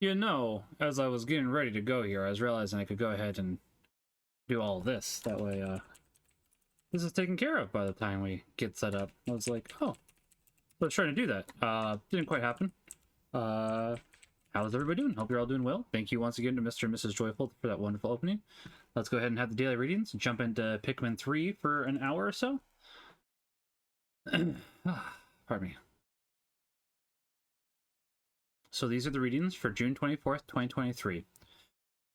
You know, as I was getting ready to go here, I was realizing I could go ahead and do all this. That way, this is taken care of by the time we get set up. I was like, oh, I was trying to do that. Didn't quite happen. How's everybody doing? Hope you're all doing well. Thank you once again to Mr. and Mrs. Joyful for that wonderful opening. Let's go ahead and have the daily readings and jump into Pikmin 3 for an hour or so. Pardon me. So these are the readings for June 24th, 2023.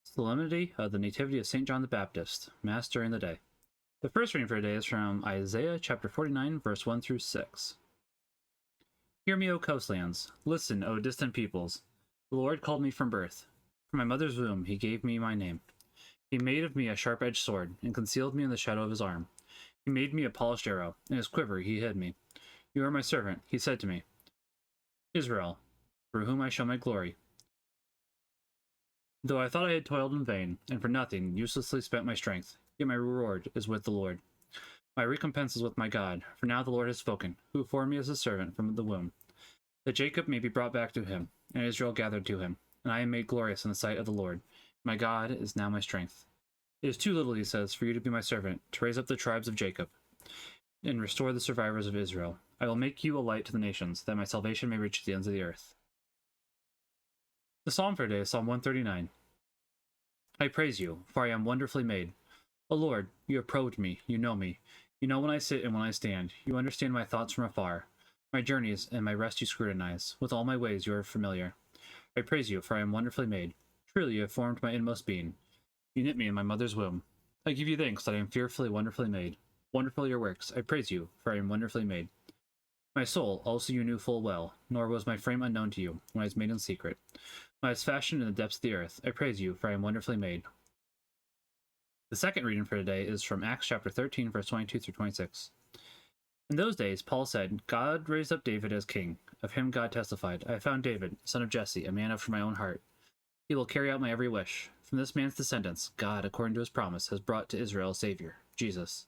Solemnity of the Nativity of St. John the Baptist, Mass during the day. The first reading for today is from Isaiah chapter 49, verse 1 through 6. Hear me, O coastlands. Listen, O distant peoples. The Lord called me from birth. From my mother's womb he gave me my name. He made of me a sharp-edged sword, and concealed me in the shadow of his arm. He made me a polished arrow. In his quiver he hid me. You are my servant, he said to me. Israel, for whom I show my glory. Though I thought I had toiled in vain, and for nothing, uselessly spent my strength, yet my reward is with the Lord. My recompense is with my God, for now the Lord has spoken, who formed me as a servant from the womb, that Jacob may be brought back to him, and Israel gathered to him, and I am made glorious in the sight of the Lord. My God is now my strength. It is too little, he says, for you to be my servant, to raise up the tribes of Jacob, and restore the survivors of Israel. I will make you a light to the nations, that my salvation may reach the ends of the earth. The psalm for today is Psalm 139. I praise you, for I am wonderfully made. O Lord, you have probed me, you know me. You know when I sit and when I stand. You understand my thoughts from afar. My journeys and my rest you scrutinize. With all my ways you are familiar. I praise you, for I am wonderfully made. Truly you have formed my inmost being. You knit me in my mother's womb. I give you thanks that I am fearfully, wonderfully made. Wonderful your works. I praise you, for I am wonderfully made. My soul also you knew full well, nor was my frame unknown to you, when I was made in secret. When I was fashioned in the depths of the earth, I praise you, for I am wonderfully made. The second reading for today is from Acts chapter 13, verse 22 through 26. In those days, Paul said, God raised up David as king. Of him God testified, I have found David, son of Jesse, a man after my own heart. He will carry out my every wish. From this man's descendants, God, according to his promise, has brought to Israel a Savior, Jesus.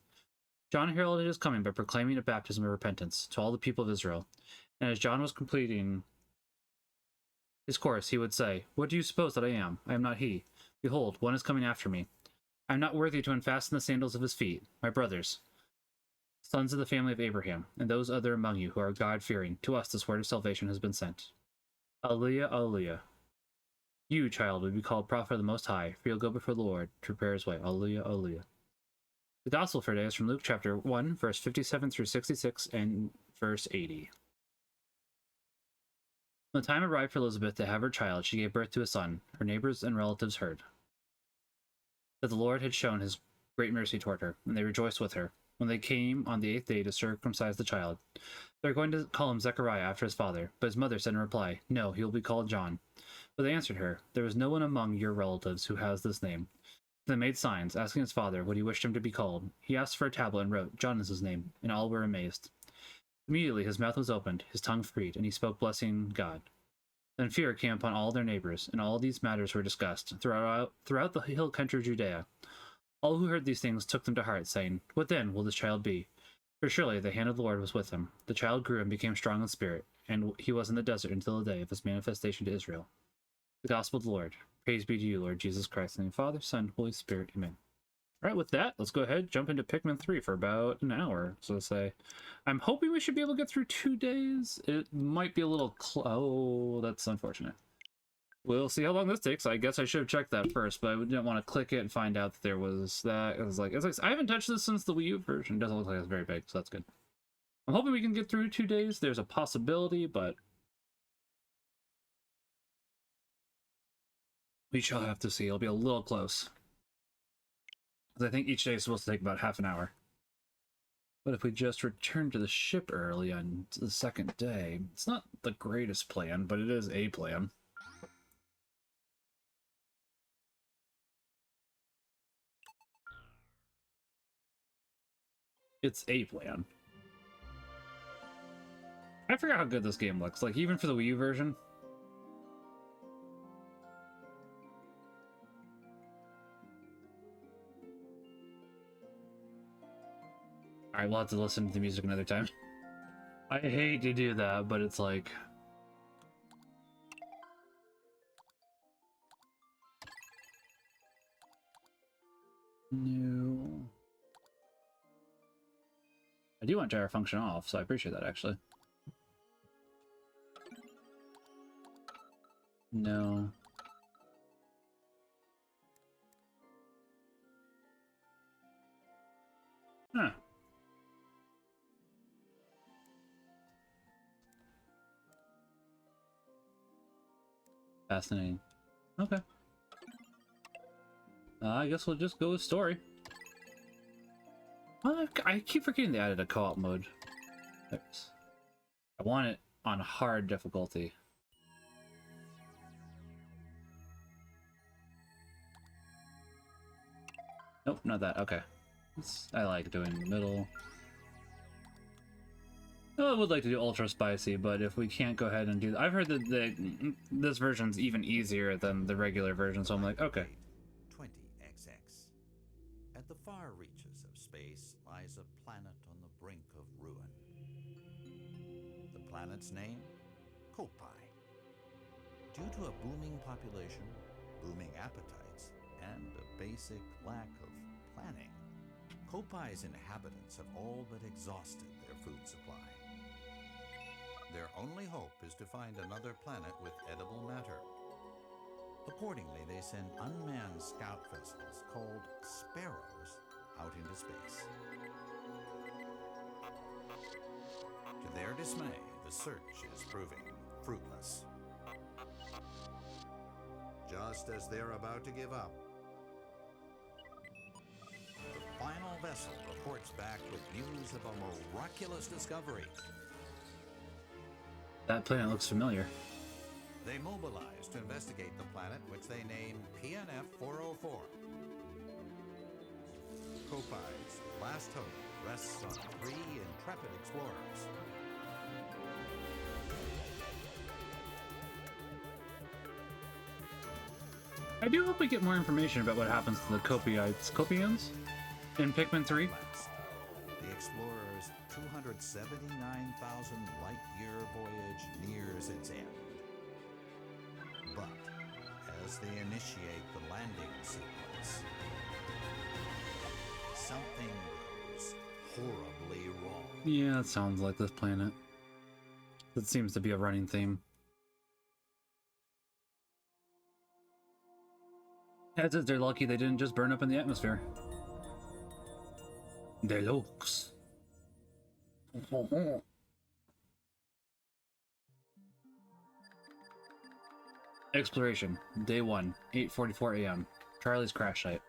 John heralded his coming by proclaiming a baptism of repentance to all the people of Israel. And as John was completing his course, he would say, What do you suppose that I am? I am not he. Behold, one is coming after me. I am not worthy to unfasten the sandals of his feet. My brothers, sons of the family of Abraham, and those other among you who are God-fearing, to us this word of salvation has been sent. Alleluia, alleluia. You, child, will be called prophet of the Most High, for you'll go before the Lord to prepare his way. Alleluia, alleluia. The Gospel for today is from Luke chapter 1, verse 57 through 66, and verse 80. When the time arrived for Elizabeth to have her child, she gave birth to a son. Her neighbors and relatives heard that the Lord had shown his great mercy toward her, and they rejoiced with her. When they came on the 8th day to circumcise the child, they were going to call him Zechariah after his father, but his mother said in reply, No, he will be called John. But they answered her, There is no one among your relatives who has this name. They made signs, asking his father what he wished him to be called. He asked for a tablet and wrote, John is his name, and all were amazed. Immediately his mouth was opened, his tongue freed, and he spoke, blessing God. Then fear came upon all their neighbors, and all these matters were discussed throughout the hill country of Judea. All who heard these things took them to heart, saying, What then will this child be? For surely the hand of the Lord was with him. The child grew and became strong in spirit, and he was in the desert until the day of his manifestation to Israel. The Gospel of the Lord. Praise be to you, Lord Jesus Christ, in the name of the Father, Son, Holy Spirit. Amen. All right, with that, let's go ahead jump into Pikmin 3 for about an hour. So let's say, I'm hoping we should be able to get through 2 days. It might be a little oh, that's unfortunate. We'll see how long this takes. I guess I should have checked that first, but I didn't want to click it and find out that there was that. It's like I haven't touched this since the Wii U version. It doesn't look like it's very big, so that's good. I'm hoping we can get through 2 days. There's a possibility, but we shall have to see. It'll be a little close. I think each day is supposed to take about half an hour. But if we just return to the ship early on the second day, it's not the greatest plan, but it is a plan. It's a plan. I forgot how good this game looks, like even for the Wii U version. Alright, we'll have to listen to the music another time. I hate to do that, but it's like... No. I do want gyro function off, so I appreciate that actually. No. Huh. Fascinating. Okay. I guess we'll just go with story. Well, I keep forgetting they added a co-op mode. I want it on hard difficulty. Nope, not that. Okay. I like doing the middle. Oh, I would like to do ultra spicy, but if we can't go ahead and do that, I've heard that this version's even easier than the regular version, so I'm like, okay. 20XX. At the far reaches of space lies a planet on the brink of ruin. The planet's name? Kopai. Due to a booming population, booming appetites, and a basic lack of planning, Kopai's inhabitants have all but exhausted their food supply. Their only hope is to find another planet with edible matter. Accordingly, they send unmanned scout vessels called Sparrows out into space. To their dismay, the search is proving fruitless. Just as they're about to give up, the final vessel reports back with news of a miraculous discovery. That planet looks familiar. They mobilize to investigate the planet, which they name PNF 404. Kopai's last hope rests on 3 intrepid explorers. I do hope we get more information about what happens to the Copians in Pikmin 3. The explorers' 279,000 light-year voyage nears its end. But as they initiate the landing sequence, something goes horribly wrong. Yeah, that sounds like this planet. That seems to be a running theme. As if they're lucky they didn't just burn up in the atmosphere. Deluxe. Exploration. Day 1, 8:44 a.m. Charlie's crash site.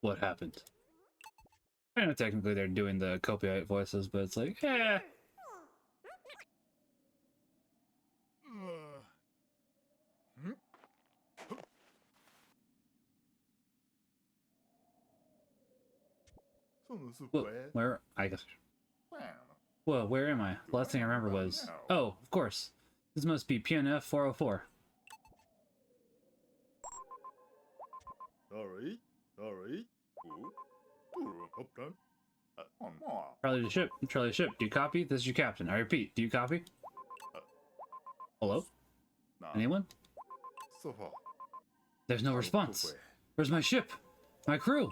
What happened? I know technically they're doing the copyright voices, but it's like, eh. Well, where? I guess. Well, where am I? The last thing I remember was... Oh, of course. This must be PNF 404. Charlie to ship. Charlie to ship. Do you copy? This is your captain. I repeat, do you copy? Hello? Anyone? There's no response. Where's my ship? My crew?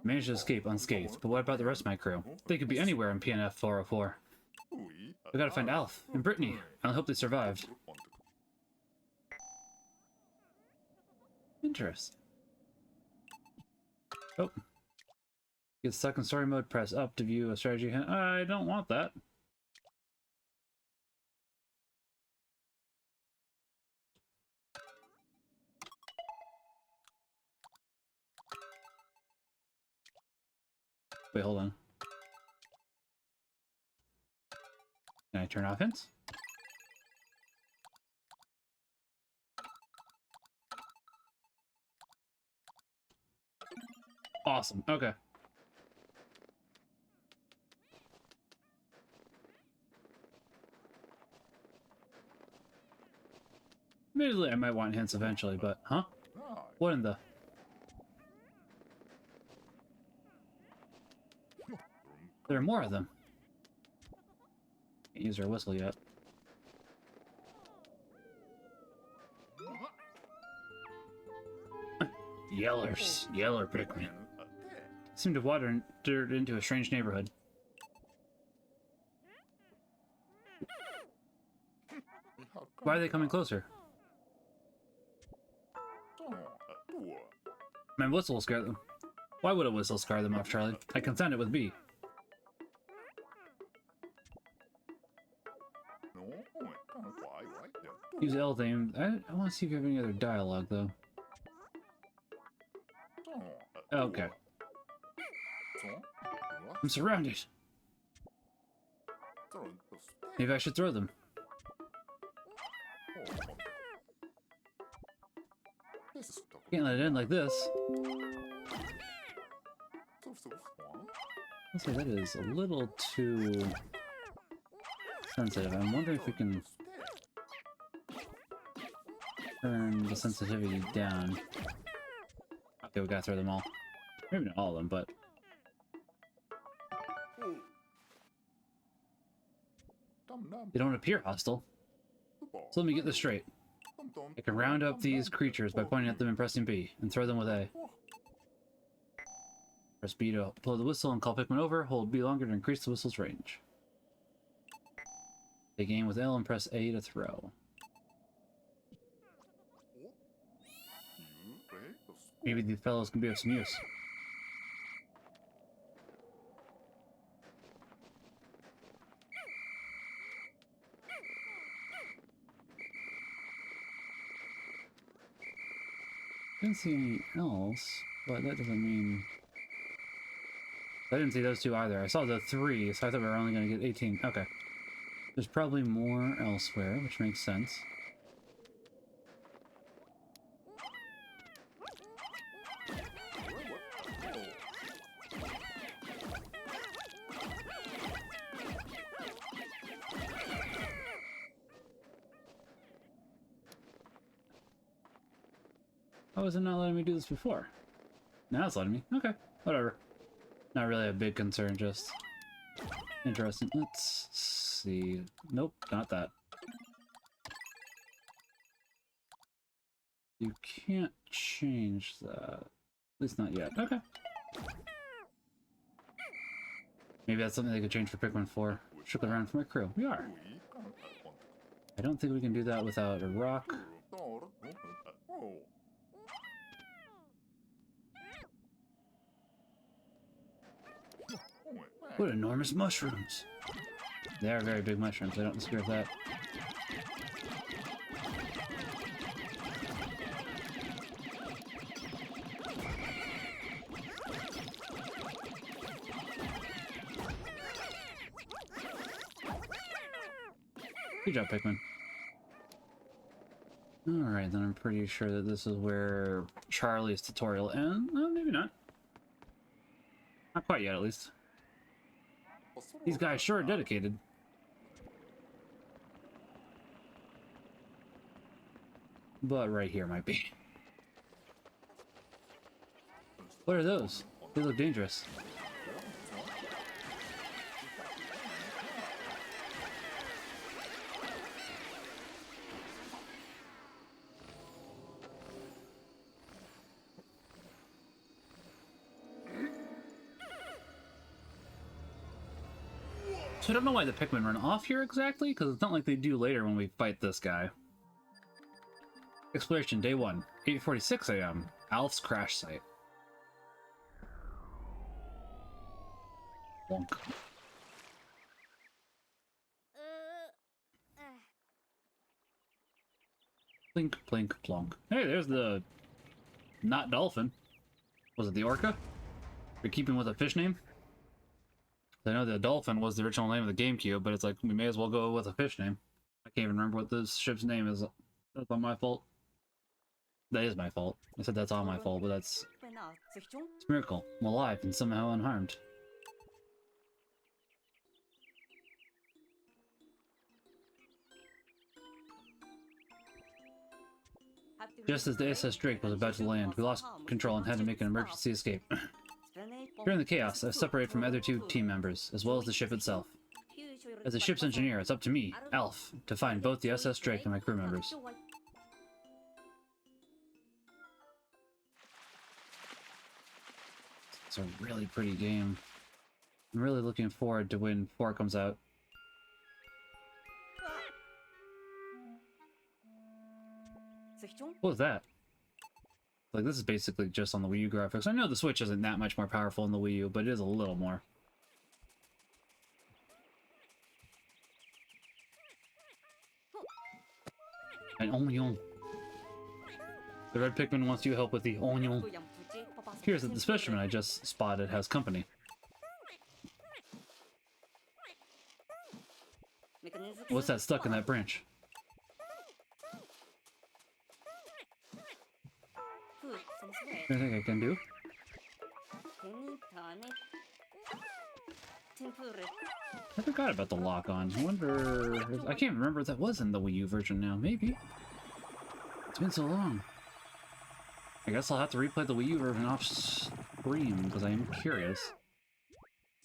Managed to escape unscathed, but what about the rest of my crew? They could be anywhere in PNF 404. We gotta find Alf and Brittany. I hope they survived. Interesting. Oh. Get stuck in story mode, press up to view a strategy hint. I don't want that. Wait, hold on. Can I turn off hints? Awesome. Okay. Admittedly, I might want hints eventually, but... Huh? What in the... There are more of them. Can't use her whistle yet. Yeller Pikmin. Seem to have wandered into a strange neighborhood. Why are they coming closer? My whistle will scare them. Why would a whistle scare them off, Charlie? I can sound it with B. Use L theme. I want to see if you have any other dialogue, though. Okay. I'm surrounded. Maybe I should throw them. Can't let it end like this. I'll say that is a little too sensitive. I'm wondering if we can turn the sensitivity down. Okay, we gotta throw them all. Maybe not all of them, but... They don't appear hostile. So let me get this straight. I can round up these creatures by pointing at them and pressing B, and throw them with A. Press B to blow the whistle and call Pikmin over. Hold B longer to increase the whistle's range. Take aim with L and press A to throw. Maybe these fellows can be of some use. Didn't see any else, but that doesn't mean... I didn't see those two either. I saw the 3, so I thought we were only going to get 18. Okay. There's probably more elsewhere, which makes sense. How was it not letting me do this before? Now it's letting me. Okay, whatever. Not really a big concern, just interesting. Let's see. Nope, not that. You can't change that. At least not yet. Okay. Maybe that's something they could change for Pikmin 4. Shook around for my crew. We are. I don't think we can do that without a rock. What enormous mushrooms! They are very big mushrooms, I don't disagree with that. Good job, Pikmin. Alright, then I'm pretty sure that this is where Charlie's tutorial ends. Well, maybe not. Not quite yet, at least. These guys sure are dedicated. But right here might be. What are those? They look dangerous. So I don't know why the Pikmin run off here exactly, because it's not like they do later when we fight this guy. Exploration day 1, 8:46 a.m. Alf's crash site. Wonk. Plink, plink, plonk. Hey, there's the... not dolphin. Was it the orca? You're keeping with a fish name? I know the dolphin was the original name of the GameCube, but it's like, we may as well go with a fish name. I can't even remember what this ship's name is. That's not my fault. That is my fault. I said that's all my fault, but that's... It's a miracle. I'm alive and somehow unharmed. Just as the SS Drake was about to land, we lost control and had to make an emergency escape. During the chaos, I separated from other two team members, as well as the ship itself. As the ship's engineer, it's up to me, Alf, to find both the SS Drake and my crew members. It's a really pretty game. I'm really looking forward to when 4 comes out. What was that? Like, this is basically just on the Wii U graphics. I know the Switch isn't that much more powerful in the Wii U, but it is a little more. An onion. The red Pikmin wants you help with the onion. Appears that the specimen I just spotted has company. What's that stuck in that branch? Anything I can do? I forgot about the lock-on. I wonder... I can't remember if that was in the Wii U version now. Maybe. It's been so long. I guess I'll have to replay the Wii U version off screen, because I am curious.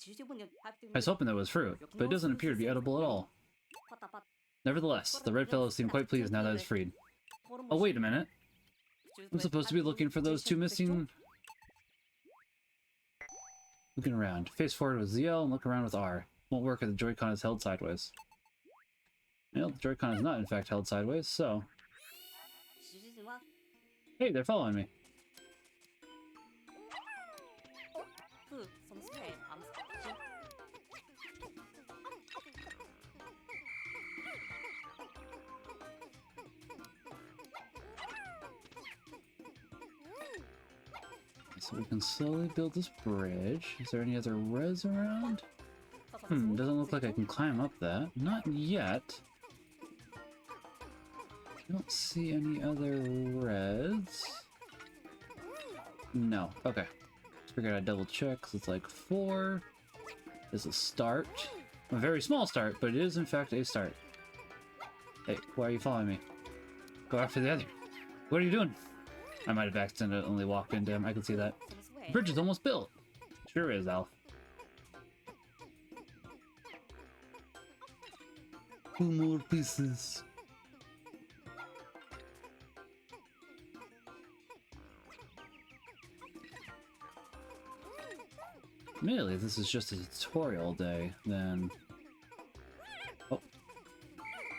I was hoping that was fruit, but it doesn't appear to be edible at all. Nevertheless, the red fellows seem quite pleased now that it's freed. Oh, wait a minute. I'm supposed to be looking for those two missing... Looking around. Face forward with ZL and look around with R. Won't work if the Joy-Con is held sideways. Well, the Joy-Con is not in fact held sideways, so... Hey, they're following me. So we can slowly build this bridge. Is there any other res around? Doesn't look like I can climb up that. Not yet. I don't see any other reds. No. Okay. Figured I'd double check, because it's like 4 is a start. A very small start, but it is in fact a start. Hey, why are you following me? Go after the other. What are you doing? I might have accidentally walked into him. I can see that. The bridge is almost built. Sure is, Alf. 2 more pieces. Really, if this is just a tutorial day, then... Oh.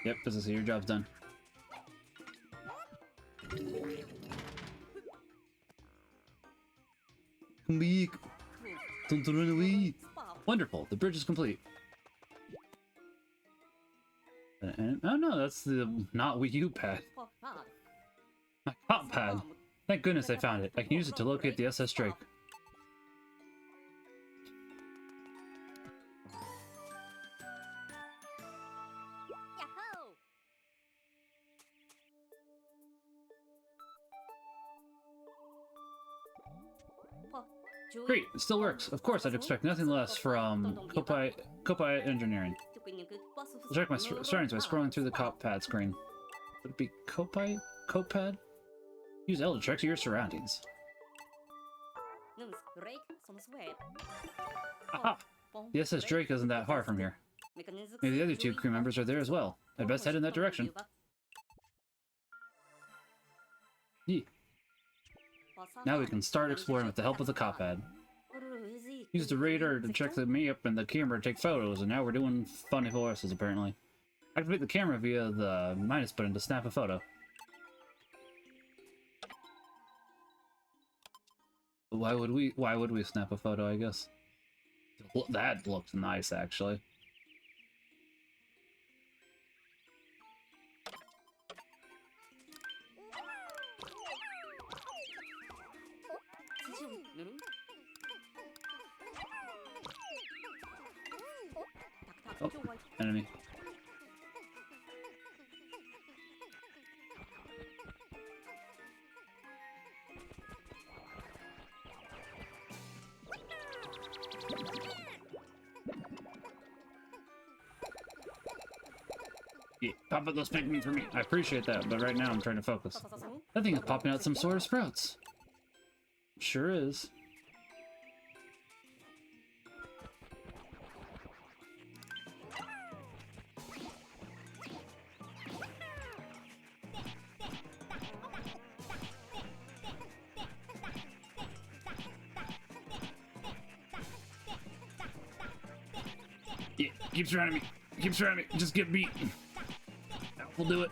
Yep, business, your job's done. Come back! Don't run away! Wonderful, the bridge is complete. Oh no, that's the not Wii U pad. My cop pad. Thank goodness I found it. I can use it to locate the SS Drake. Great, it still works. Of course, I'd expect nothing less from KAMaximilianK Engineering. I'll check my surroundings by scrolling through the cop pad screen. Would it be Copad? Use L to check your surroundings. Aha! The SS Drake isn't that far from here. Maybe the other 2 crew members are there as well. I'd best head in that direction. Yeah. Now we can start exploring with the help of the cop pad. Use the radar to check the map and the camera to take photos, and now we're doing funny voices apparently. Activate the camera via the minus button to snap a photo. Why would we snap a photo, I guess? That looked nice, actually. Oh, enemy. Yeah, pop out those Pikmin for me. I appreciate that, but right now I'm trying to focus. That thing is popping out some sort of sprouts. Sure is. Keep surrounding me. Keep surrounding me. Just get beat. We'll do it.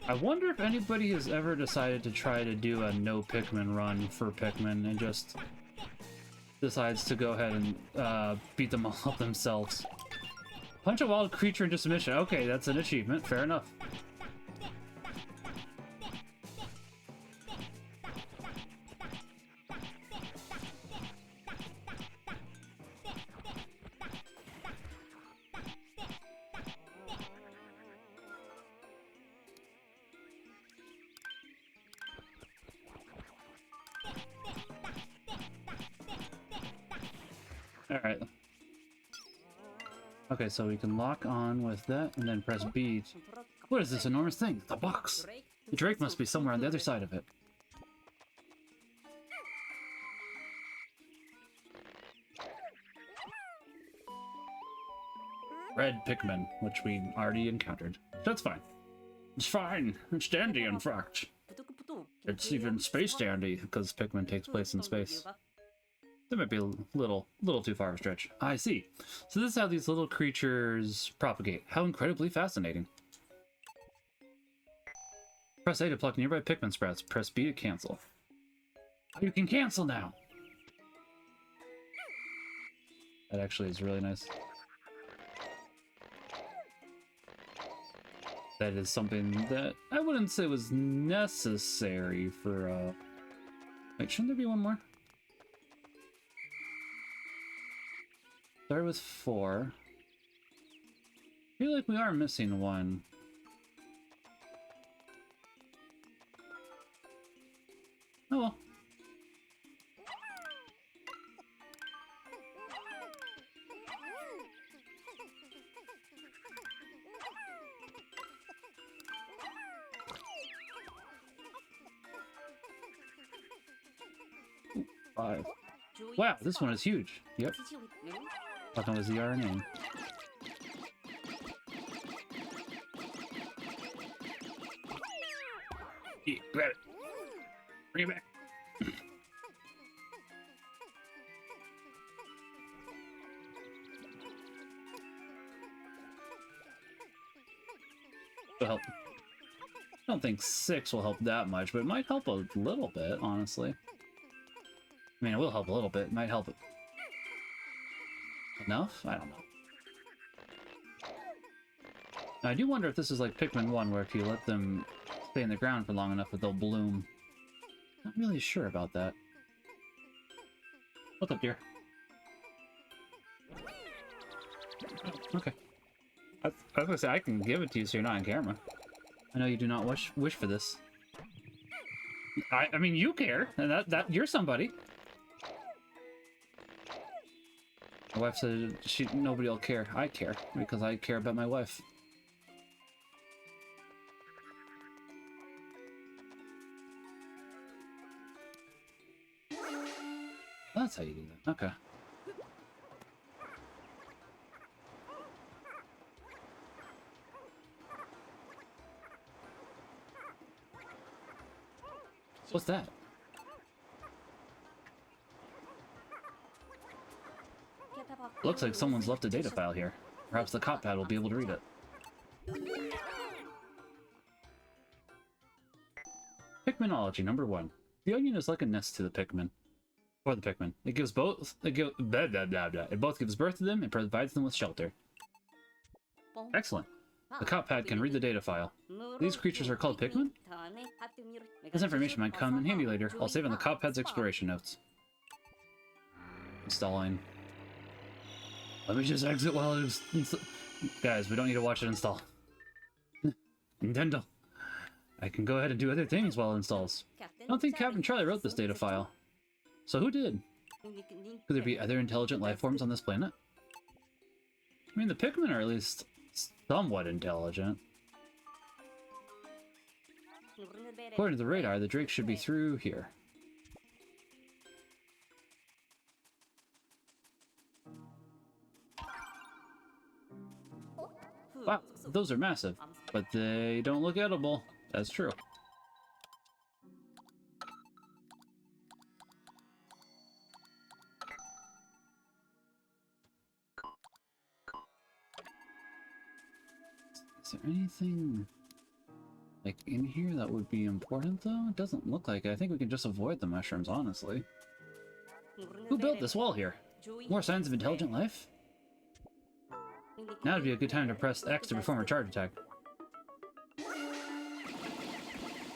I wonder if anybody has ever decided to try to do a no Pikmin run for Pikmin and just decides to go ahead and beat them all up themselves. Punch a wild creature into submission. Okay, that's an achievement. Fair enough. Alright. Okay, so we can lock on with that and then press B. What is this enormous thing? The box! The Drake must be somewhere on the other side of it. Red Pikmin, which we already encountered. That's fine. It's fine. It's dandy, in fact. It's even space dandy, because Pikmin takes place in space. That might be a little too far of a stretch. I see. So this is how these little creatures propagate. How incredibly fascinating. Press A to pluck nearby Pikmin sprouts. Press B to cancel. Oh, you can cancel now! That actually is really nice. That is something that I wouldn't say was necessary for, Wait, shouldn't there be one more? Start with 4. I feel like we are missing one. Oh well. Ooh, 5. Wow, this one is huge. Yep. What was the RNA? Yeah, grab it. Bring it back. Will help. I don't think 6 will help that much, but it might help a little bit, honestly. I mean, it will help a little bit. It might help it. Enough? I don't know. Now, I do wonder if this is like Pikmin 1, where if you let them stay in the ground for long enough that they'll bloom. Not really sure about that. What's up, dear? Oh, okay. I was gonna say, I can give it to you so you're not on camera. I know you do not wish for this. I mean, you care, and that you're somebody. My wife said nobody will care. I care, because I care about my wife. That's how you do that. Okay. What's that? Looks like someone's left a data file here. Perhaps the cop pad will be able to read it. Pikminology number 1. The onion is like a nest to the Pikmin. For the Pikmin. It gives both It both gives birth to them and provides them with shelter. Excellent. The cop pad can read the data file. These creatures are called Pikmin? This information might come in handy later. I'll save on the cop pad's exploration notes. Installing. Let me just exit while it's... Guys, we don't need to watch it install. Nintendo. I can go ahead and do other things while it installs. I don't think Captain Charlie wrote this data file. So who did? Could there be other intelligent life forms on this planet? I mean, the Pikmin are at least somewhat intelligent. According to the radar, the Drake should be through here. Wow, those are massive, but they don't look edible. That's true. Is there anything like in here that would be important though? It doesn't look like it. I think we can just avoid the mushrooms, honestly. Who built this wall here? More signs of intelligent life? Now would be a good time to press X to perform a charge attack.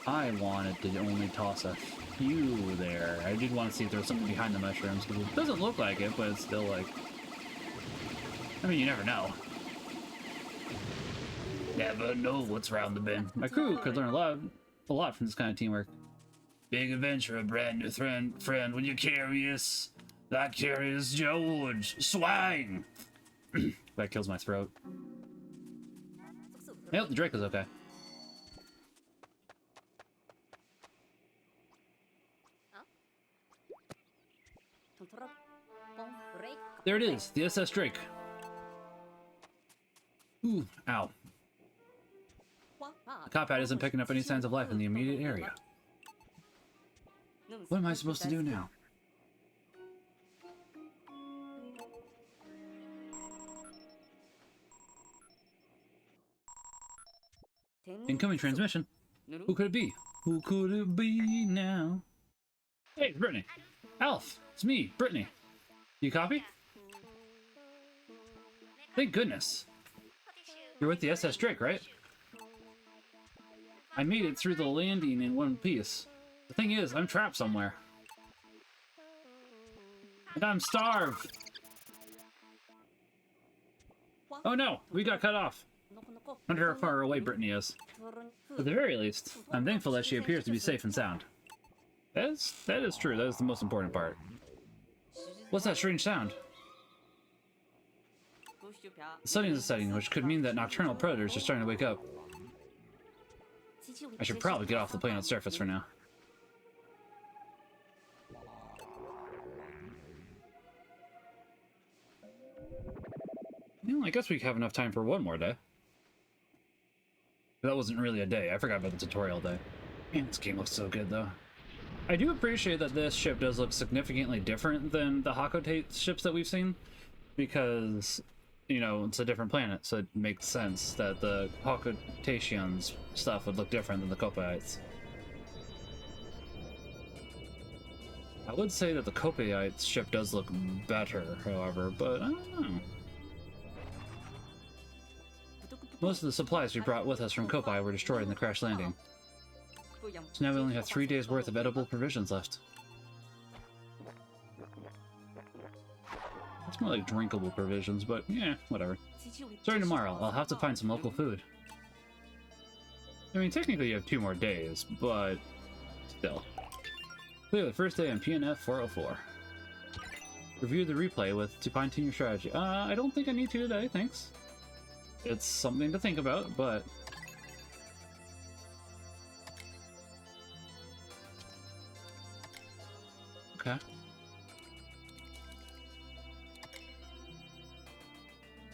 I wanted to only toss a few there. I did want to see if there was something behind the mushrooms, because it doesn't look like it, but it's still like... I mean, you never know. Never know what's round the bend. My crew could learn a lot from this kind of teamwork. Big adventure, a brand new friend when you're curious. Like curious George. Swine! That kills my throat. I hope the Drake is okay. There it is, the SS Drake. Ooh, ow. The combat isn't picking up any signs of life in the immediate area. What am I supposed to do now? Incoming transmission. Who could it be? Who could it be now? Hey, it's Brittany. Alf, it's me, Brittany. You copy? Thank goodness. You're with the SS Drake, right? I made it through the landing in one piece. The thing is, I'm trapped somewhere. And I'm starved. Oh no, we got cut off. I wonder how far away Brittany is. At the very least, I'm thankful that she appears to be safe and sound. That is true, that is the most important part. What's that strange sound? The sun is setting, which could mean that nocturnal predators are starting to wake up. I should probably get off the planet's surface for now. Well, I guess we have enough time for one more day. That wasn't really a day. I forgot about the tutorial day. Man, this game looks so good, though. I do appreciate that this ship does look significantly different than the Hakotate ships that we've seen, because, you know, it's a different planet, so it makes sense that the Hakotatians stuff would look different than the Kopaites. I would say that the Kopaites ship does look better, however, but I don't know. Most of the supplies we brought with us from Kopai were destroyed in the crash landing. So now we only have 3 days worth of edible provisions left. It's more like drinkable provisions, but yeah, whatever. Starting tomorrow, I'll have to find some local food. I mean, technically you have 2 more days, but still. Clear the first day on PNF 404. Review the replay to fine-tune your strategy. I don't think I need to today, thanks. It's something to think about, but... Okay.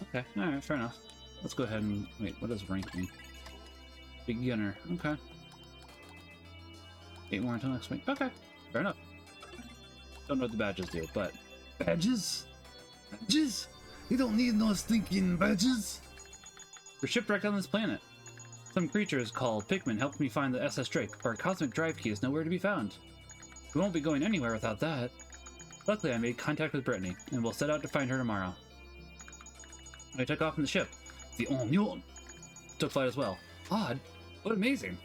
Okay, alright, fair enough. Let's go ahead and... Wait, what does rank mean? Beginner, okay. 8 more until next week. Okay, fair enough. Don't know what the badges do, but... Badges? Badges? You don't need no stinking badges! We're shipwrecked on this planet. Some creatures called Pikmin helped me find the SS Drake, but our cosmic drive key is nowhere to be found. We won't be going anywhere without that. Luckily, I made contact with Brittany, and we'll set out to find her tomorrow. I took off in the ship. The Onyon took flight as well. Odd, but amazing.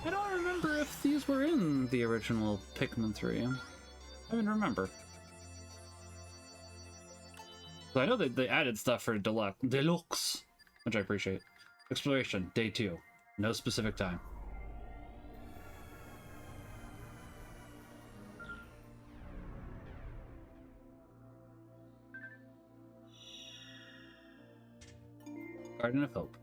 I don't remember if these were in the original Pikmin 3. I don't remember. So I know that they added stuff for Deluxe, which I appreciate. Exploration, day 2. No specific time. Garden of Hope.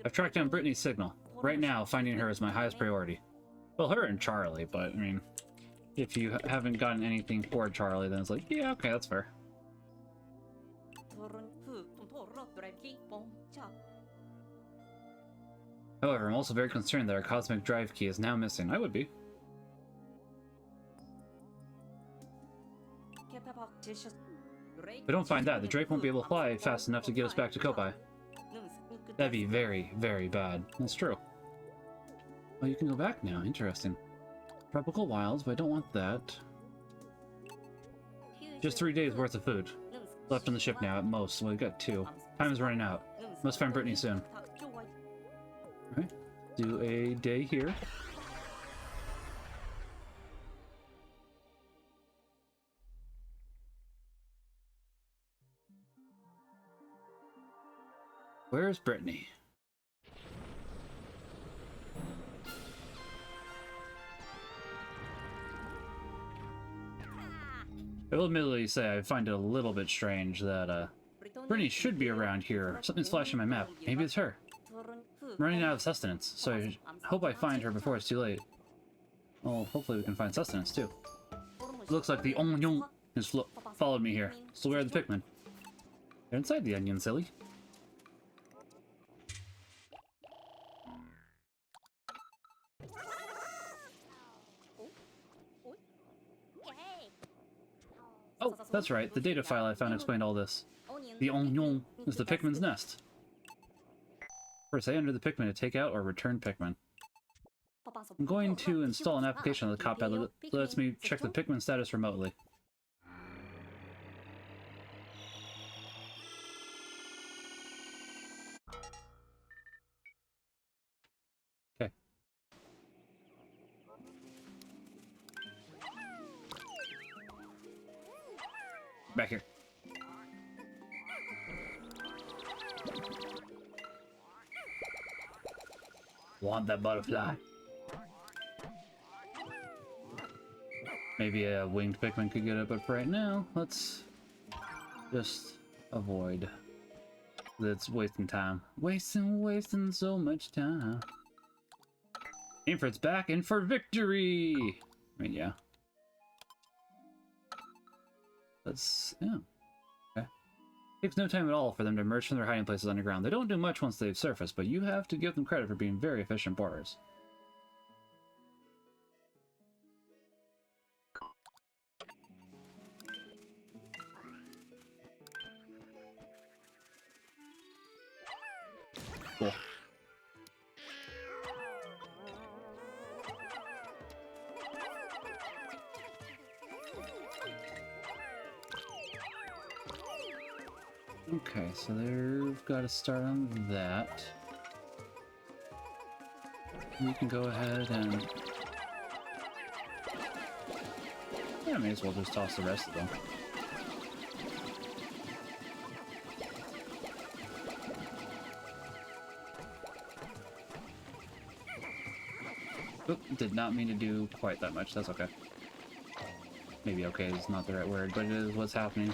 I've tracked down Brittany's signal. Right now, finding her is my highest priority. Well, her and Charlie, but, I mean, if you haven't gotten anything for Charlie, then it's like, yeah, okay, that's fair. However, I'm also very concerned that our cosmic drive key is now missing. I would be. If we don't find that, the Drake won't be able to fly fast enough to get us back to Kopai. That'd be very, very bad. That's true. Oh, you can go back now. Interesting. Tropical wilds, but I don't want that. Just 3 days worth of food. Left on the ship now, at most. Well, we got 2. Time is running out. Must find Brittany soon. Alright. Do a day here. Where's Brittany? I will admittedly say I find it a little bit strange that Brittany should be around here. Something's flashing my map. Maybe it's her. I'm running out of sustenance, so I hope I find her before it's too late. Well, hopefully we can find sustenance too. It looks like the onion has followed me here. So where are the Pikmin? They're inside the onion, silly. Oh, that's right. The data file I found explained all this. The onion is the Pikmin's nest. First, I enter the Pikmin to take out or return Pikmin. I'm going to install an application on the Copad that lets me check the Pikmin status remotely. Okay. Back here. Want that butterfly? Maybe a winged Pikmin could get it, but for right now, let's just avoid. That's wasting time. Wasting so much time. Aim for its back and for victory! I mean, yeah. Yeah. Okay. Takes no time at all for them to emerge from their hiding places underground. They don't do much once they've surfaced, but you have to give them credit for being very efficient borers. Cool. Okay, so they've got to start on that. We can go ahead and... yeah, I may as well just toss the rest of them. Oop, did not mean to do quite that much, that's okay. Maybe okay is not the right word, but it is what's happening.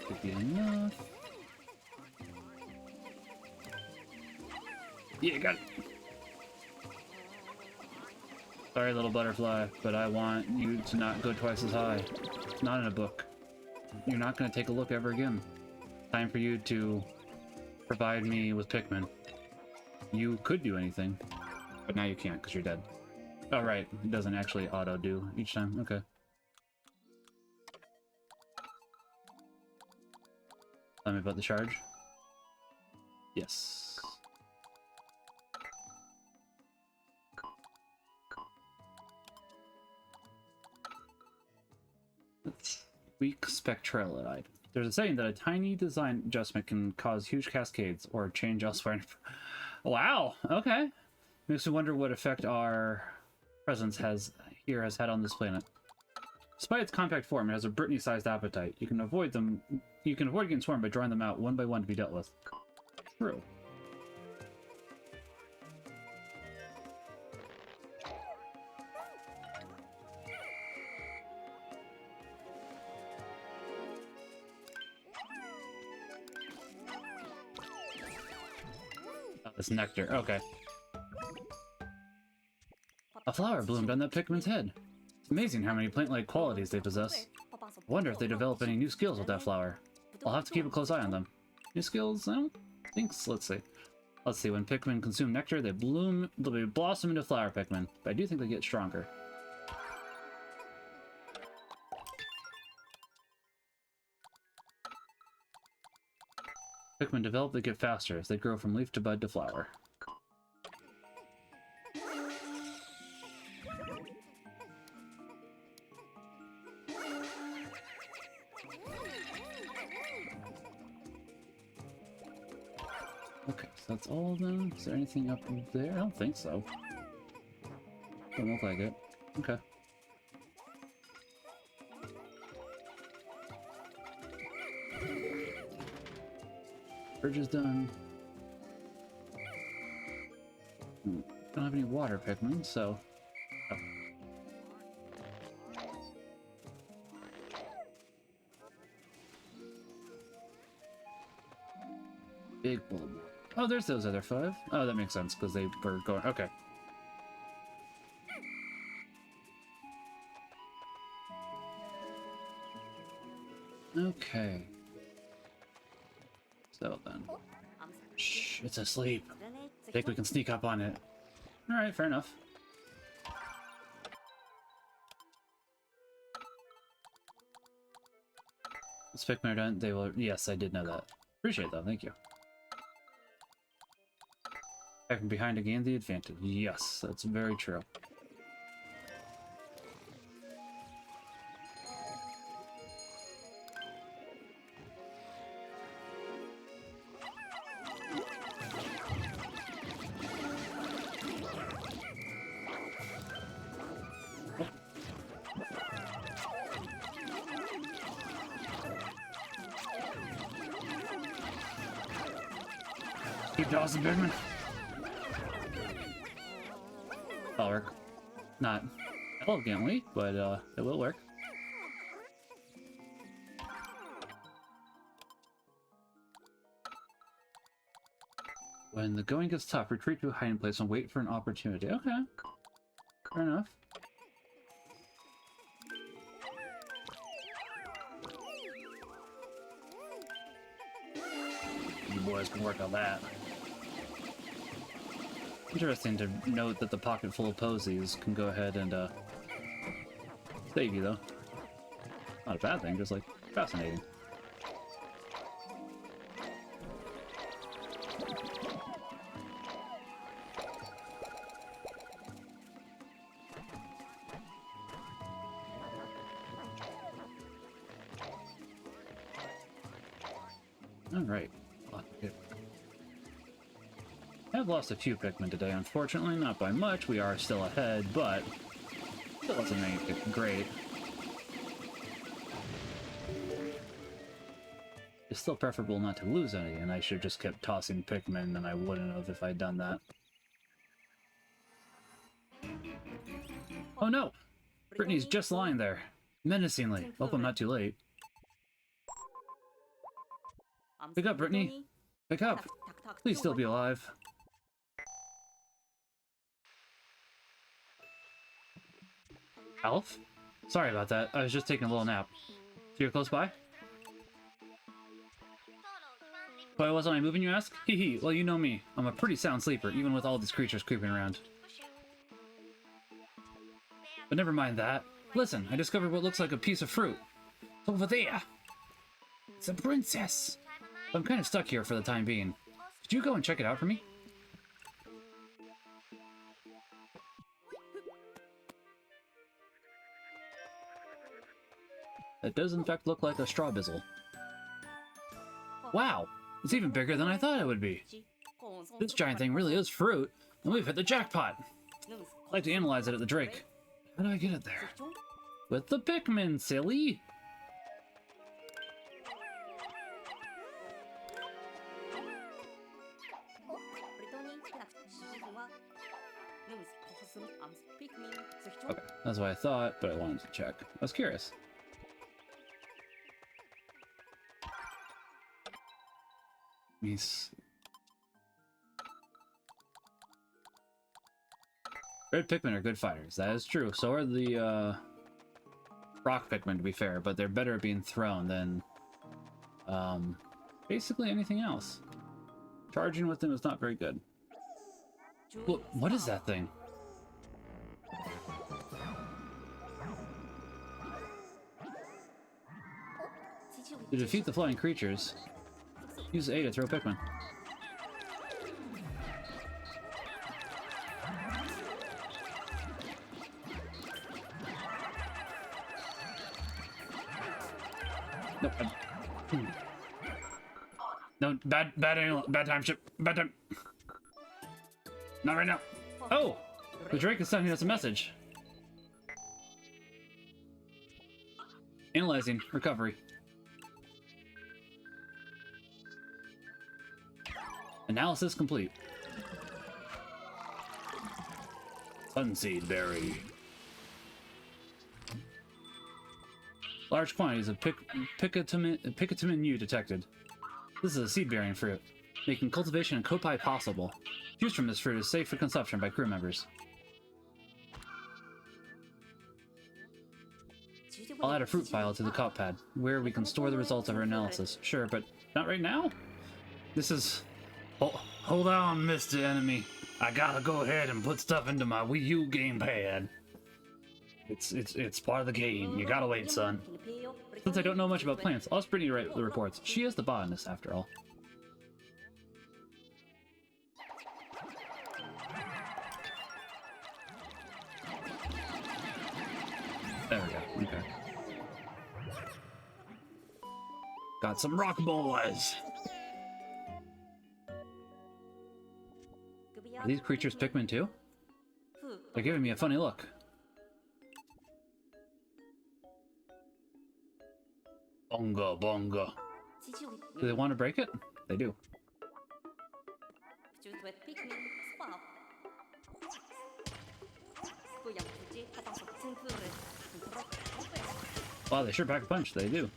Could be enough. Yeah, got it. Sorry, little butterfly, but I want you to not go twice as high. It's not in a book. You're not going to take a look ever again. Time for you to provide me with Pikmin. You could do anything, but now you can't because you're dead. Oh, right. It doesn't actually auto-do each time. Okay. Tell me about the charge. Yes. Weak spectralite. There's a saying that a tiny design adjustment can cause huge cascades or change elsewhere. Wow, okay. Makes me wonder what effect our presence has had on this planet. Despite its compact form, it has a Brittany-sized appetite. You can avoid getting swarmed by drawing them out one by one to be dealt with. True. Oh, this nectar, okay. A flower bloomed on that Pikmin's head. It's amazing how many plant-like qualities they possess. I wonder if they develop any new skills with that flower. I'll have to keep a close eye on them. New skills? I don't think so. Let's see. Let's see. When Pikmin consume nectar, they blossom into flower Pikmin. But I do think they get stronger. Pikmin develop, they get faster as they grow from leaf to bud to flower. Okay, so that's all of them. Is there anything up there? I don't think so. Don't look like it. Okay. Bridge is done. Don't have any water Pikmin, so... Oh. Big bulb. Oh, there's those other 5. Oh, that makes sense, because they were going... Okay. Okay. So then. Shh, it's asleep. Think we can sneak up on it. Alright, fair enough. Let's pick my done. They will. Yes, I did know that. Appreciate that, thank you. Back from behind to gain the advantage. Yes, that's very true. Keep tossing, Pikmin. That'll work. Not elegantly, but it will work. When the going gets tough, retreat to a hiding place and wait for an opportunity. Okay. Fair enough. You boys can work on that. Interesting to note that the pocket full of posies can go ahead and save you, though. Not a bad thing, just like fascinating. Alright. I've lost a few Pikmin today, unfortunately. Not by much, we are still ahead, but still doesn't make it great. It's still preferable not to lose any, and I should have just kept tossing Pikmin, and I wouldn't have if I'd done that. Oh no! Brittany's just lying there, menacingly. Hope I'm not too late. Wake up, Brittany! Wake up! Please still be alive. Alf? Sorry about that. I was just taking a little nap. So you're close by? Why wasn't I moving, you ask? Hee hee, well you know me. I'm a pretty sound sleeper, even with all these creatures creeping around. But never mind that. Listen, I discovered what looks like a piece of fruit. Over there! It's a princess! I'm kind of stuck here for the time being. Could you go and check it out for me? It does in fact look like a straw bizzle. Wow! It's even bigger than I thought it would be. This giant thing really is fruit, and we've hit the jackpot. I'd like to analyze it at the drink. How do I get it there? With the Pikmin, silly! Okay, that's what I thought, but I wanted to check. I was curious. Red Pikmin are good fighters, that is true. So are the rock Pikmin, to be fair, but they're better at being thrown than basically anything else. Charging with them is not very good. What is that thing? To defeat the flying creatures, use A to throw Pikmin. Nope. No, bad angle, bad time, ship, bad time. Not right now. Oh, the Drake is sending us a message. Analyzing recovery. Analysis complete. Sunseed berry. Large quantities of Pikmin U detected. This is a seed-bearing fruit, making cultivation and kopai possible. Juice from this fruit is safe for consumption by crew members. I'll add a fruit file to the cop pad, where we can store the results of our analysis. Sure, but not right now? This is... Hold on, Mr. Enemy. I gotta go ahead and put stuff into my Wii U gamepad. It's part of the game. You gotta wait, son. Since I don't know much about plants, I'll ask Brittany to write the reports. She is the botanist, after all. There we go. Okay. Got some rock boys. Are these creatures Pikmin too? They're giving me a funny look. Bonga, bonga. Do they want to break it? They do. Wow, they sure pack a punch. They do.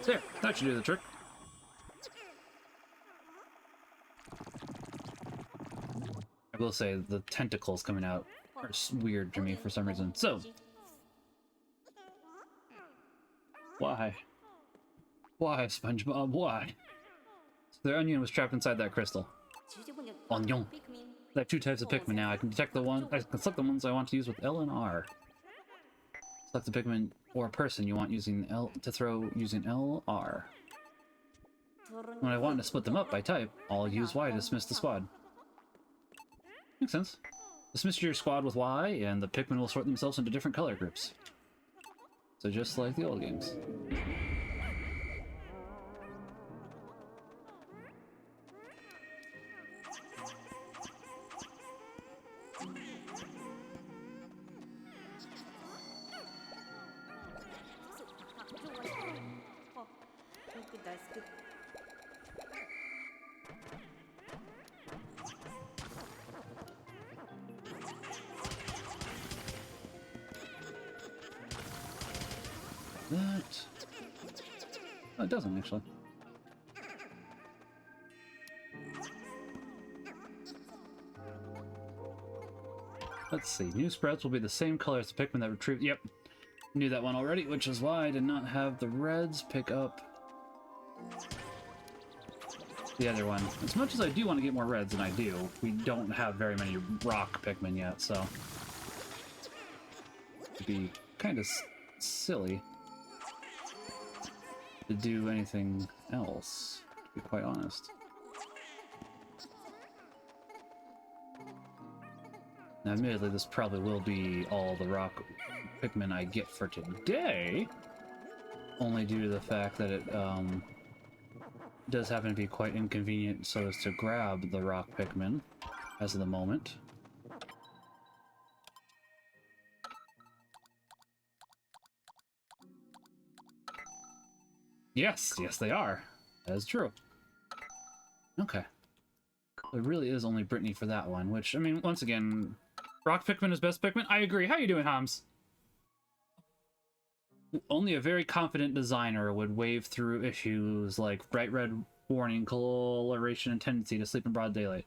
There, that should do the trick. I will say the tentacles coming out are weird to me for some reason. So, why? Why, SpongeBob? Why? So their onion was trapped inside that crystal. Onion. I have two types of Pikmin now. I can select the ones I want to use with L and R. Select the Pikmin or person you want using L to throw using L, R. When I want to split them up by type, I'll use Y to dismiss the squad. Makes sense. Dismiss your squad with Y, and the Pikmin will sort themselves into different color groups. So just like the old games. That... Oh, it doesn't, actually. Let's see. New sprouts will be the same color as the Pikmin that retrieved... Yep. Knew that one already, which is why I did not have the reds pick up the other one. As much as I do want to get more reds, and I do, we don't have very many rock Pikmin yet, so... It'd be kind of silly to do anything else, to be quite honest. Now, admittedly, this probably will be all the rock Pikmin I get for today, only due to the fact that it does happen to be quite inconvenient so as to grab the rock Pikmin as of the moment. Yes, yes they are. That is true. Okay. It really is only Brittany for that one, which, I mean, once again, rock Pikmin is best Pikmin. I agree. How you doing, Hams? Only a very confident designer would wave through issues like bright red warning, coloration, and tendency to sleep in broad daylight.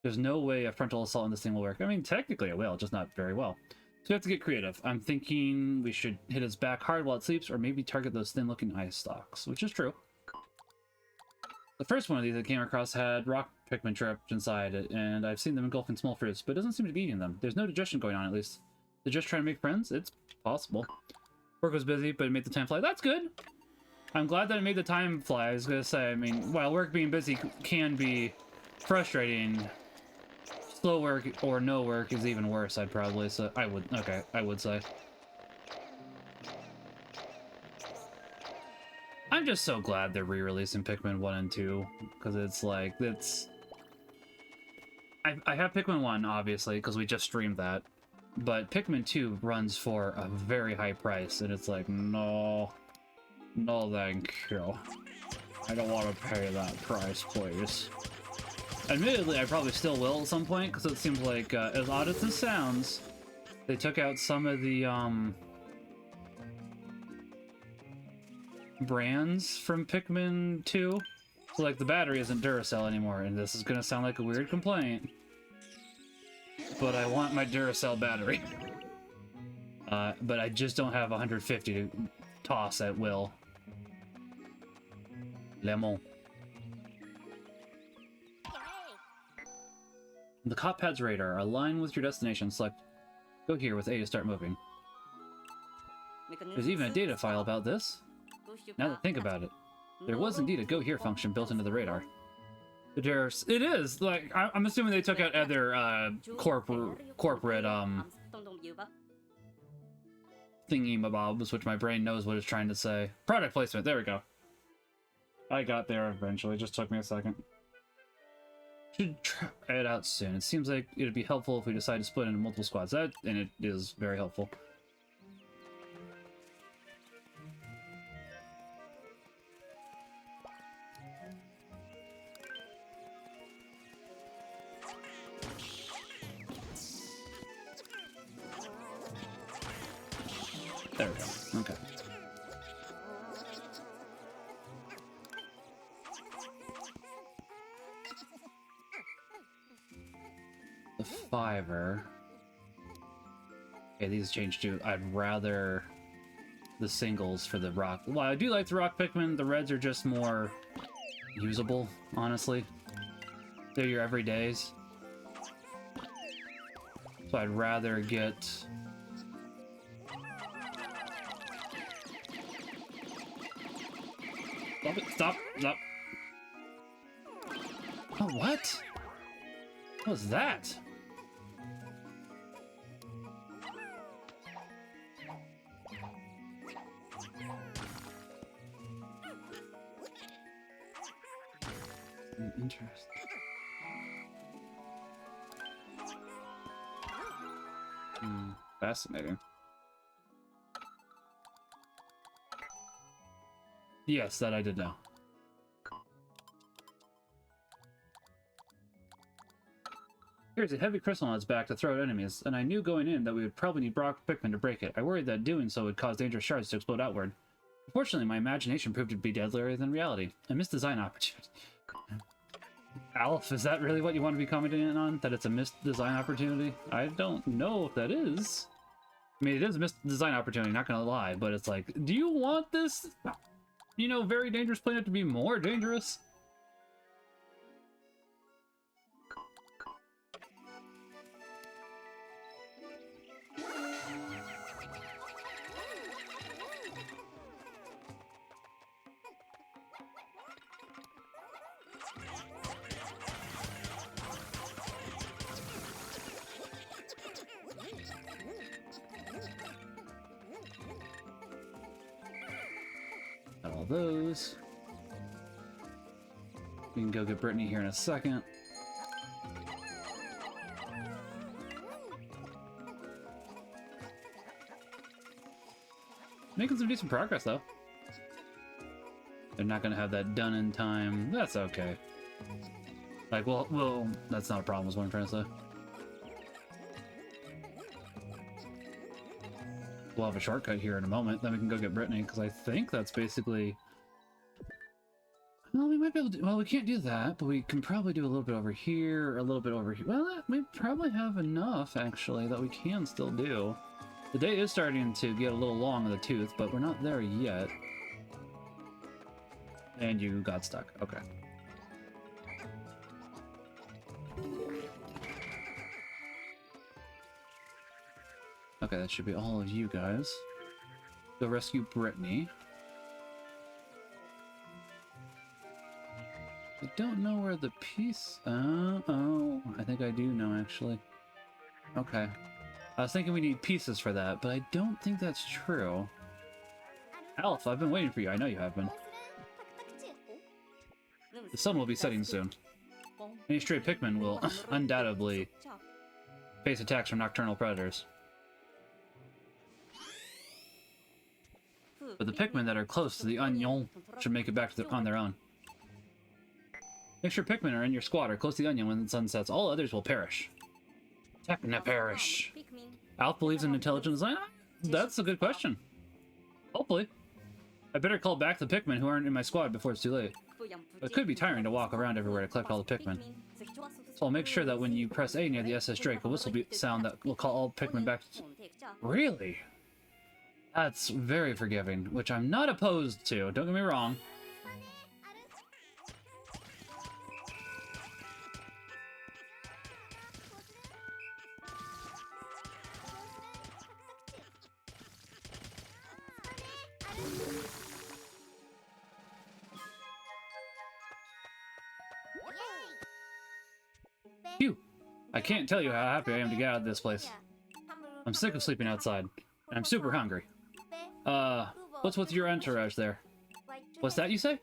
There's no way a frontal assault on this thing will work. I mean, technically it will, just not very well. So we have to get creative. I'm thinking we should hit its back hard while it sleeps, or maybe target those thin-looking eye stalks, which is true. The first one of these I came across had rock Pikmin trapped inside it, and I've seen them engulfing small fruits, but it doesn't seem to be eating them. There's no digestion going on, at least. They're just trying to make friends? It's possible. Work was busy, but it made the time fly. That's good! I'm glad that it made the time fly. I was gonna say, I mean, while work being busy can be frustrating, slow work or no work is even worse, I'd probably say. I would say. I'm just so glad they're re-releasing Pikmin 1 and 2, because it's like, I have Pikmin 1, obviously, because we just streamed that, but Pikmin 2 runs for a very high price, and it's like, no, thank you. I don't want to pay that price, please. Admittedly, I probably still will at some point, because it seems like, as odd as this sounds, they took out some of the, brands from Pikmin 2. So, like, the battery isn't Duracell anymore, and this is gonna sound like a weird complaint, but I want my Duracell battery. But I just don't have 150 to toss at will. Lemon. The cop pad's radar. Align with your destination. Select go here with A to start moving. There's even a data file about this. Now that I think about it, there was indeed a go here function built into the radar. It is! Like, I'm assuming they took out other, corporate, thingy-mabobs, which my brain knows what it's trying to say. Product placement, there we go. I got there eventually, it just took me a second. Should try it out soon. It seems like it'd be helpful if we decide to split into multiple squads. And it is very helpful. There we go. Okay. The fiver. Okay, these changed too. I'd rather the singles for the rock. Well, I do like the rock Pikmin. The reds are just more usable, honestly. They're your everydays. So I'd rather get... Stop it! Stop! Stop! Oh, what? What was that? Interesting. Fascinating. Yes, that I did know. Here's a heavy crystal on its back to throw at enemies, and I knew going in that we would probably need Brock Pikmin to break it. I worried that doing so would cause dangerous shards to explode outward. Unfortunately, my imagination proved to be deadlier than reality. A missed design opportunity. Alf, is that really what you want to be commenting on? That it's a missed design opportunity? I don't know if that is. I mean, it is a missed design opportunity, not gonna lie, but it's like, do you want this, you know, very dangerous planet to be more dangerous? All those. We can go get Brittany here in a second. Making some decent progress, though. They're not gonna have that done in time. That's okay. Like, well, that's not a problem, is what I'm trying to say. We'll have a shortcut here in a moment, then we can go get Brittany, because I think that's basically... Well, we might be able to... Well, we can't do that, but we can probably do a little bit over here, or a little bit over here. Well, we probably have enough, actually, that we can still do. The day is starting to get a little long in the tooth, but we're not there yet. And you got stuck. Okay. Okay, that should be all of you guys. Go rescue Brittany. I don't know where the piece... oh, I think I do know, actually. Okay. I was thinking we need pieces for that, but I don't think that's true. Alf, I've been waiting for you. I know you have been. The sun will be setting soon. Any stray Pikmin will undoubtedly face attacks from nocturnal predators. But the Pikmin that are close to the Onion should make it back to on their own. Make sure Pikmin are in your squad or close to the Onion when the sun sets. All others will perish. Techna perish. Alf believes in intelligent design? That's a good question. Hopefully. I better call back the Pikmin who aren't in my squad before it's too late. It could be tiring to walk around everywhere to collect all the Pikmin. So I'll make sure that when you press A near the SS Drake, a whistle sound that will call all Pikmin back. Really? That's very forgiving, which I'm not opposed to. Don't get me wrong. Phew! I can't tell you how happy I am to get out of this place. I'm sick of sleeping outside, and I'm super hungry. What's with your entourage there? What's that you say?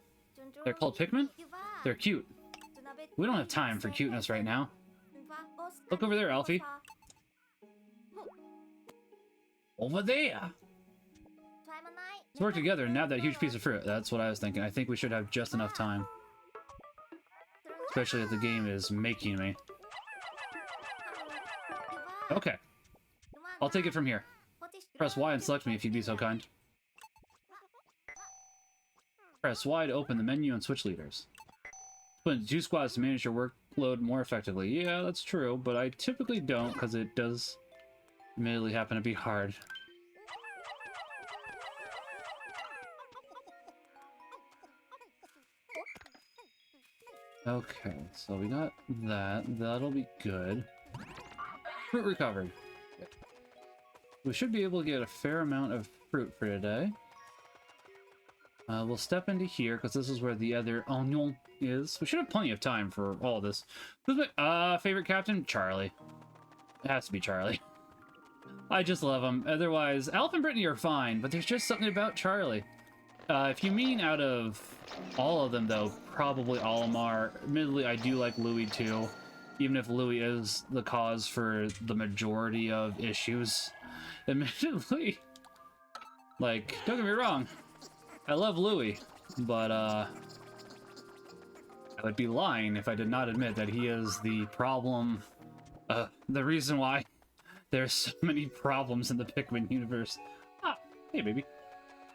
They're called Pikmin? They're cute. We don't have time for cuteness right now. Look over there, Alfie. Over there! Let's work together and nab that huge piece of fruit. That's what I was thinking. I think we should have just enough time. Especially if the game is making me. Okay. I'll take it from here. Press Y and select me if you'd be so kind. Press Y to open the menu and switch leaders. Put into 2 squads to manage your workload more effectively. Yeah, that's true, but I typically don't because it does admittedly happen to be hard. Okay, so we got that. That'll be good. Fruit recovered. We should be able to get a fair amount of fruit for today. We'll step into here because this is where the other Onion is. We should have plenty of time for all of this. Who's my favorite captain? Charlie. It has to be Charlie. I just love him. Otherwise, Alf and Brittany are fine, but there's just something about Charlie. If you mean out of all of them, though, probably Olimar. Admittedly, I do like Louis too, even if Louis is the cause for the majority of issues. Admittedly, like, don't get me wrong, I love Louis, but I would be lying if I did not admit that he is the problem, the reason why there's so many problems in the Pikmin universe. Ah, hey baby.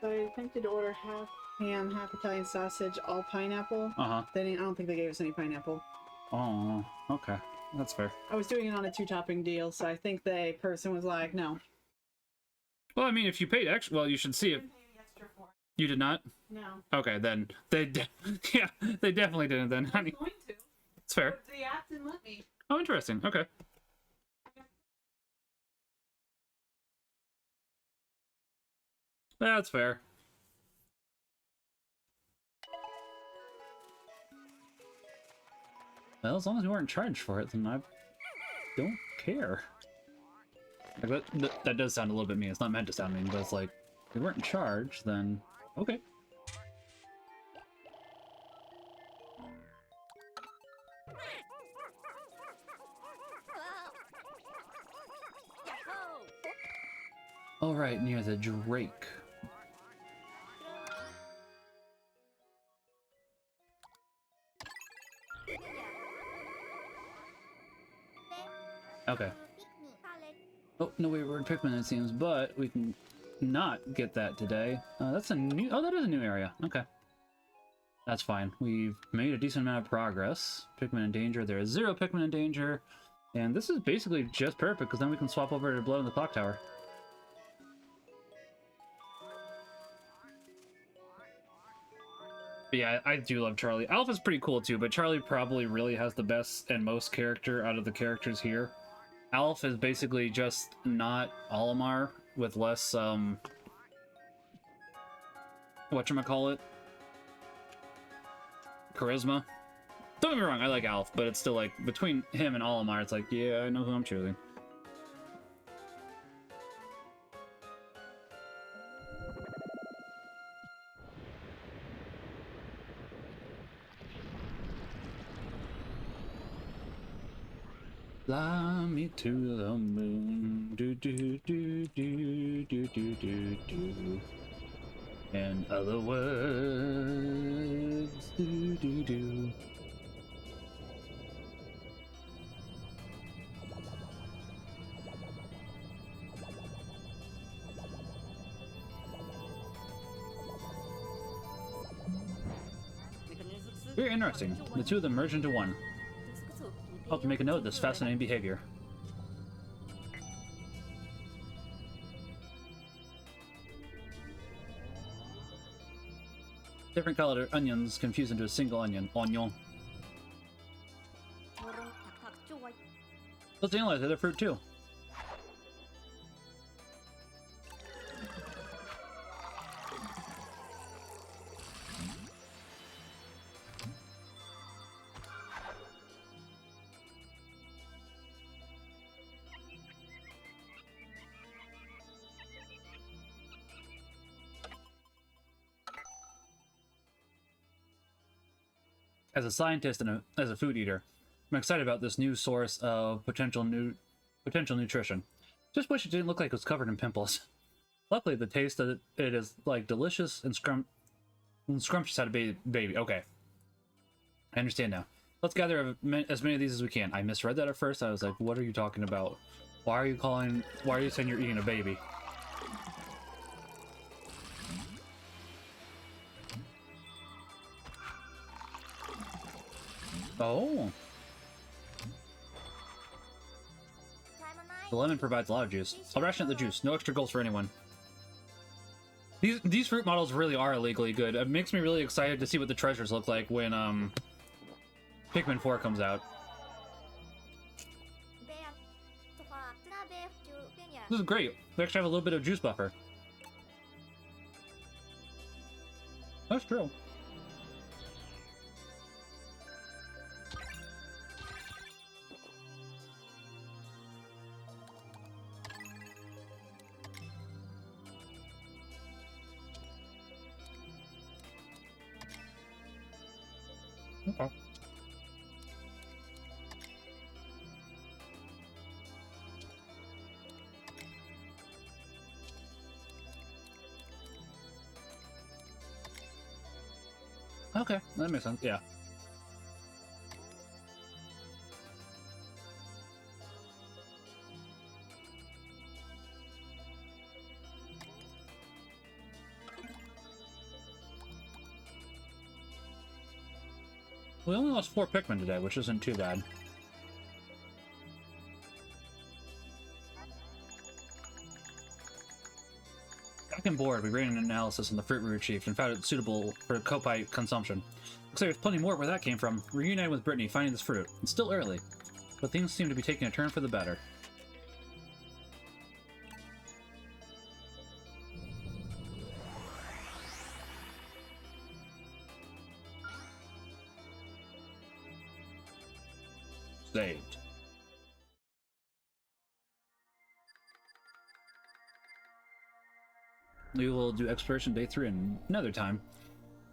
So I attempted to order half ham, half Italian sausage, all pineapple. They didn't, I don't think they gave us any pineapple. Oh, okay. That's fair. I was doing it on a 2-topping deal, so I think the person was like, no. Well, I mean, if you paid extra, well, you should see it. You did not? No. Okay, then. Yeah, they definitely didn't then, honey. I was going to. It's fair. But the app didn't let me. Oh, interesting. Okay. That's fair. Well, as long as we weren't charged for it, then I don't care. Like that does sound a little bit mean. It's not meant to sound mean, but it's like, if we weren't charged, then okay. All right, near the Drake. Okay. Oh, no way, we're in Pikmin it seems, but we can not get that today. That's a new... Oh, that is a new area. Okay. That's fine. We've made a decent amount of progress. Pikmin in danger. There is 0 Pikmin in danger. And this is basically just perfect, because then we can swap over to blow in the clock tower. But yeah, I do love Charlie. Alpha's pretty cool too, but Charlie probably really has the best and most character out of the characters here. Alf is basically just not Olimar with less, whatchamacallit? Charisma. Don't get me wrong, I like Alf, but it's still like, between him and Olimar, it's like, yeah, I know who I'm choosing. Fly me to the moon, do do do do do do do do. In other words, do do do. Very interesting. The two of them merge into one. I'll have to make a note of this fascinating behavior. Different colored onions confused into a single onion. Onion. Let's analyze the other fruit too. As a scientist and as a food eater, I'm excited about this new source of potential nutrition. Just wish it didn't look like it was covered in pimples. Luckily, the taste of it is like delicious and scrumptious out of baby. Okay, I understand now. Let's gather as many of these as we can. I misread that at first. I was like, "What are you talking about? Why are you saying you're eating a baby?" Oh. The lemon provides a lot of juice. I'll ration the juice. No extra goals for anyone. These fruit models really are illegally good. It makes me really excited to see what the treasures look like when Pikmin 4 comes out. This is great. We actually have a little bit of juice buffer. That's true. Okay. Okay, that makes sense. Yeah. We only lost 4 Pikmin today, which isn't too bad. Back on board, we ran an analysis on the fruit we retrieved and found it suitable for Kopai consumption. Looks like there's plenty more where that came from. We reunited with Brittany, finding this fruit. It's still early, but things seem to be taking a turn for the better. Saved. We will do exploration day 3 another time.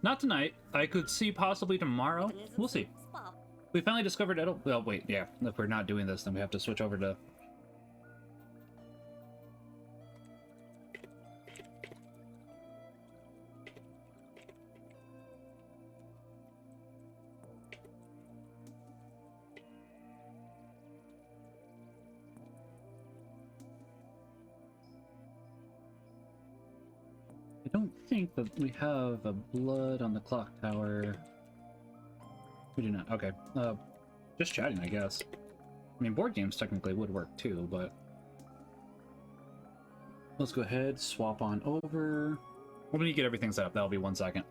Not tonight. I could see possibly tomorrow. We'll see. We finally discovered Edel. Oh, wait, yeah. If we're not doing this, then we have to switch over to... I don't think that we have a blood on the clock tower. We do not. Okay. Just chatting, I guess. I mean, board games technically would work too, but... Let's go ahead, swap on over. When you get everything set up, that'll be 1 second.